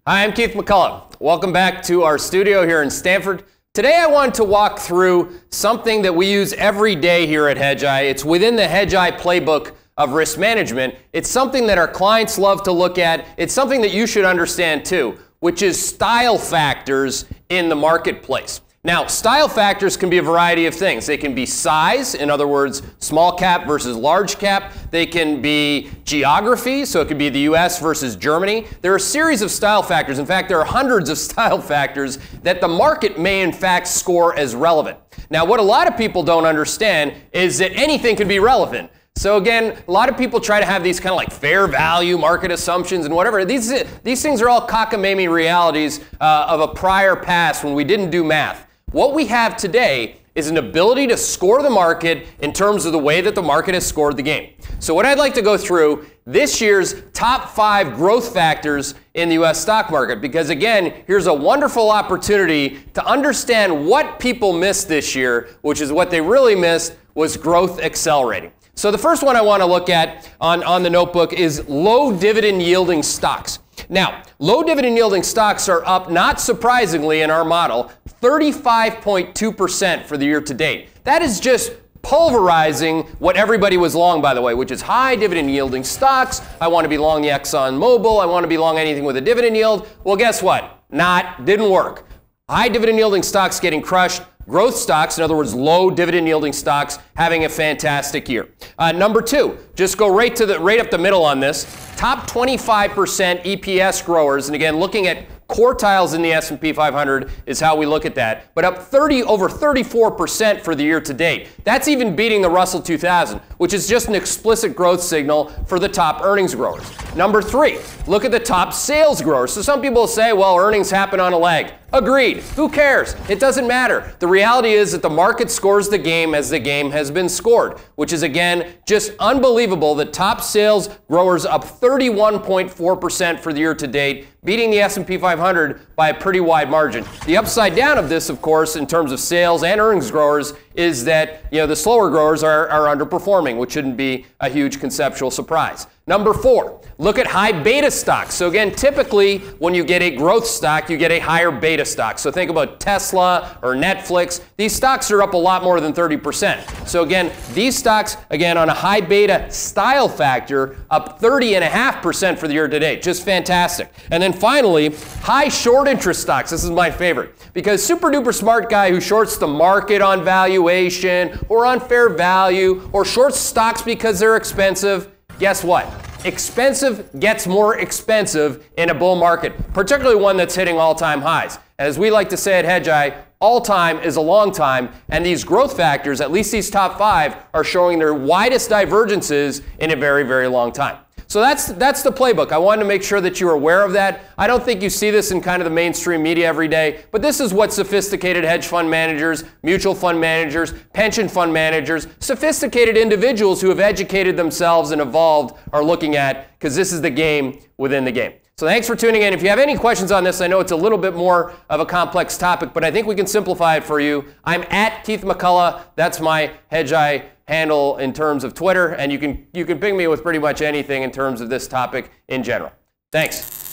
Hi, I'm Keith McCullough. Welcome back to our studio here in Stanford. Today I wanted to walk through something that we use every day here at Hedgeye. It's within the Hedgeye playbook of risk management. It's something that our clients love to look at. It's something that you should understand too, which is style factors in the marketplace. Now, style factors can be a variety of things. They can be size, in other words, small cap versus large cap. They can be geography, so it could be the US versus Germany. There are a series of style factors. In fact, there are hundreds of style factors that the market may in fact score as relevant. Now, what a lot of people don't understand is that anything can be relevant. So again, a lot of people try to have these kind of like fair value market assumptions and whatever. These things are all cockamamie realities of a prior past when we didn't do math. What we have today is an ability to score the market in terms of the way that the market has scored the game. So what I'd like to go through this year's top 5 growth factors in the US stock market, because again, here's a wonderful opportunity to understand what people missed this year, which is what they really missed was growth accelerating. So the first one I want to look at on the notebook is low dividend yielding stocks. Now, low dividend yielding stocks are up, not surprisingly in our model, 35.2% for the year to date. That is just pulverizing what everybody was long, by the way, which is high dividend yielding stocks. I want to be long the ExxonMobil. I want to be long anything with a dividend yield. Well, guess what? Didn't work. High dividend yielding stocks getting crushed. Growth stocks, in other words, low dividend yielding stocks, having a fantastic year. Number 2, just go right up the middle on this. Top 25% EPS growers, and again, looking at quartiles in the S&P 500 is how we look at that, but up over 34% for the year to date. That's even beating the Russell 2000, which is just an explicit growth signal for the top earnings growers. Number 3, look at the top sales growers. So some people say, well, earnings happen on a lag. Agreed. Who cares? It doesn't matter. The reality is that the market scores the game as the game has been scored, which is, again, just unbelievable. The top sales growers up 31.4% for the year to date, beating the S&P 500 by a pretty wide margin. The upside down of this, of course, in terms of sales and earnings growers, is that the slower growers are underperforming, which shouldn't be a huge conceptual surprise. Number 4, look at high beta stocks. So again, typically when you get a growth stock, you get a higher beta stock. So think about Tesla or Netflix. These stocks are up a lot more than 30%. So again, these stocks, again, on a high beta style factor, up 30.5% for the year to date. Just fantastic. And then finally, high short interest stocks. This is my favorite because super duper smart guy who shorts the market on valuation or on fair value or shorts stocks because they're expensive. Guess what? Expensive gets more expensive in a bull market, particularly one that's hitting all-time highs. As we like to say at Hedgeye, all time is a long time, and these growth factors, at least these top 5, are showing their widest divergences in a very, very long time. So that's the playbook. I wanted to make sure that you were aware of that. I don't think you see this in kind of the mainstream media every day, but this is what sophisticated hedge fund managers, mutual fund managers, pension fund managers, sophisticated individuals who have educated themselves and evolved are looking at, because this is the game within the game. So thanks for tuning in. If you have any questions on this, I know it's a little bit more of a complex topic, but I think we can simplify it for you. I'm at Keith McCullough. That's my Hedgeye handle in terms of Twitter, and you can ping me with pretty much anything in terms of this topic in general. Thanks.